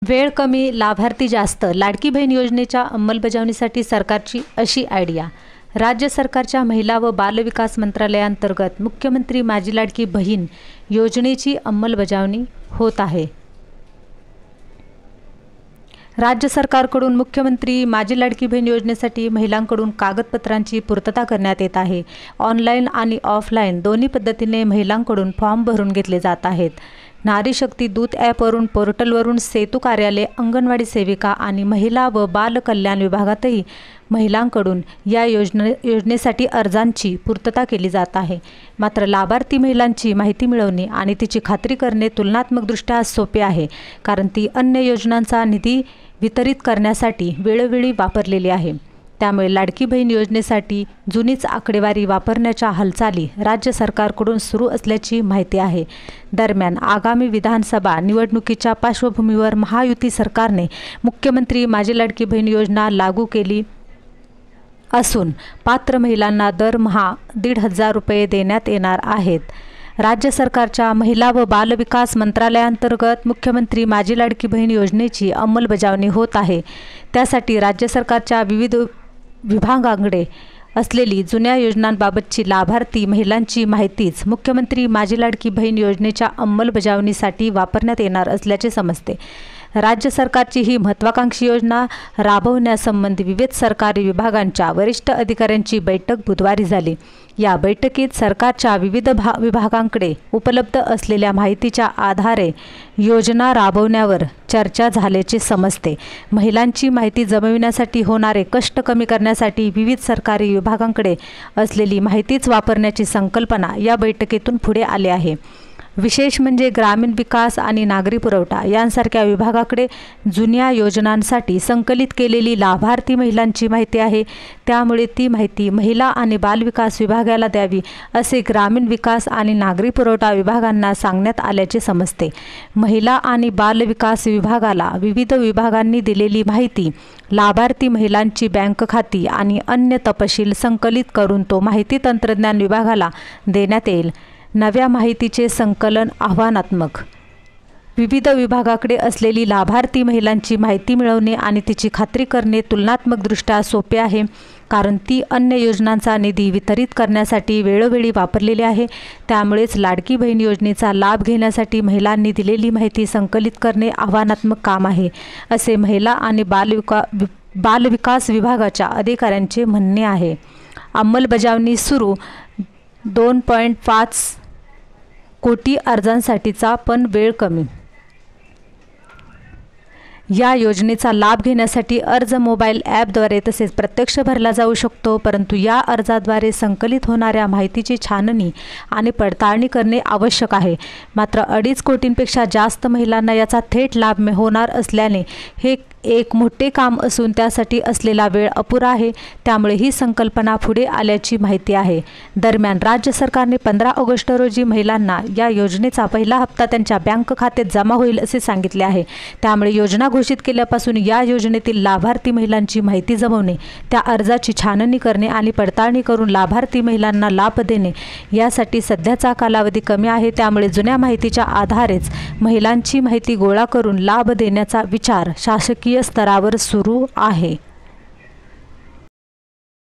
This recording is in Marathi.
वेळ कमी, लाभार्थी जास्त. लाडकी बहीण योजनेच्या अंमलबजावणीसाठी सरकारची अशी आयडिया. राज्य सरकारच्या महिला व बालविकास मंत्रालयाअंतर्गत मुख्यमंत्री माझी लाडकी बहीण योजनेची अंमलबजावणी होत आहे. राज्य सरकारकडून मुख्यमंत्री माझी लाडकी बहीण योजनेसाठी महिलांकडून कागदपत्रांची पूर्तता करण्यात येत आहे. ऑनलाईन आणि ऑफलाईन दोन्ही पद्धतीने महिलांकडून फॉर्म भरून घेतले जात आहेत. नारी शक्ती दूत ॲपवरून, पोर्टलवरून, सेतू कार्यालय, अंगणवाडी सेविका आणि महिला व बाल कल्याण विभागातही महिलांकडून या योजनेसाठी अर्जांची पूर्तता केली जात आहे. मात्र लाभार्थी महिलांची माहिती मिळवणे आणि तिची खात्री करणे तुलनात्मकदृष्ट्या सोपे आहे, कारण ती अन्य योजनांचा निधी वितरित करण्यासाठी वेळोवेळी वापरलेली आहे. त्यामुळे लाडकी बहीण योजनेसाठी जुनीच आकडेवारी वापरण्याच्या हालचाली राज्य सरकारकडून सुरू असल्याची माहिती आहे. दरम्यान आगामी विधानसभा निवडणुकीच्या पार्श्वभूमीवर महायुती सरकारने मुख्यमंत्री माझी लाडकी बहीण योजना लागू केली असून पात्र महिलांना दरमहा 1,500 रुपये देण्यात येणार आहेत. राज्य सरकारच्या महिला व बालविकास मंत्रालयाअंतर्गत मुख्यमंत्री माझी लाडकी बहीण योजनेची अंमलबजावणी होत आहे. त्यासाठी राज्य सरकारच्या विविध विभागांकडे असलेली जुन्या योजनांबाबतची लाभार्थी महिलांची माहितीच मुख्यमंत्री माझी लाडकी बहीण योजनेच्या अंमलबजावणीसाठी वापरण्यात येणार असल्याचे समजते. राज्य सरकारची ही महत्त्वाकांक्षी योजना राबवण्यासंबंधी विविध सरकारी विभागांच्या वरिष्ठ अधिकाऱ्यांची बैठक बुधवारी झाली. या बैठकीत सरकारच्या विविध विभागांकडे उपलब्ध असलेल्या माहितीच्या आधारे योजना राबवण्यावर चर्चा झाल्याचे समजते. महिलांची माहिती जमविण्यासाठी होणारे कष्ट कमी करण्यासाठी विविध सरकारी विभागांकडे असलेली माहितीच वापरण्याची संकल्पना या बैठकीतून पुढे आली आहे. विशेष म्हणजे ग्रामीण विकास आणि नागरी पुरवठा यांसारख्या विभागाकडे जुन्या योजनांसाठी संकलित केलेली लाभार्थी महिलांची माहिती आहे. त्यामुळे ती माहिती महिला आणि बालविकास विभागाला द्यावी असे ग्रामीण विकास आणि नागरी पुरवठा विभागांना सांगण्यात आल्याचे समजते. महिला आणि बालविकास विभागाला विविध विभागांनी दिलेली माहिती, लाभार्थी महिलांची बँक खाती आणि अन्य तपशील संकलित करून तो माहिती तंत्रज्ञान विभागाला देण्यात येईल. नव्या माहितीचे संकलन आव्हानात्मक. विविध विभागाकडे असलेली लाभार्थी महिलांची माहिती मिळवणे आणि तिची खात्री करणे तुलनात्मकदृष्ट्या सोपे आहे, कारण ती अन्य योजनांचा निधी वितरित करण्यासाठी वेळोवेळी वापरलेली आहे. त्यामुळेच लाडकी बहीण योजनेचा लाभ घेण्यासाठी महिलांनी दिलेली माहिती संकलित करणे आव्हानात्मक काम आहे, असे महिला आणि बालविकास विभागाच्या अधिकाऱ्यांचे म्हणणे आहे. अंमलबजावणी सुरू. 2.5 कोटी अर्जांसाठीचा पण वेळ कमी. या योजनेचा लाभ घेण्यासाठी अर्ज मोबाईल ॲपद्वारे तसेच प्रत्यक्ष भरला जाऊ शकतो, परंतु या अर्जाद्वारे संकलित होणाऱ्या माहितीची छाननी आणि पडताळणी करणे आवश्यक आहे. मात्र 2.5 कोटींपेक्षा जास्त महिलांना याचा थेट लाभ होणार असल्याने हे एक मोठे काम असून त्यासाठी असलेला वेळ अपुरा आहे. त्यामुळे ही संकल्पना पुढे आल्याची माहिती आहे. दरम्यान राज्य सरकारने 15 ऑगस्ट रोजी महिलांना या योजनेचा पहिला हप्ता त्यांच्या बँक खात्यात जमा होईल असे सांगितले आहे. त्यामुळे योजना घोषित केल्यापासून या योजनेतील लाभार्थी महिलांची माहिती जमवणे, त्या अर्जाची छाननी करणे आणि पडताळणी करून लाभार्थी महिलांना लाभ देणे यासाठी सध्याचा कालावधी कमी आहे. त्यामुळे जुन्या माहितीच्या आधारेच महिलांची माहिती गोळा करून लाभ देण्याचा विचार शासकीय स्तरावर सुरू आहे.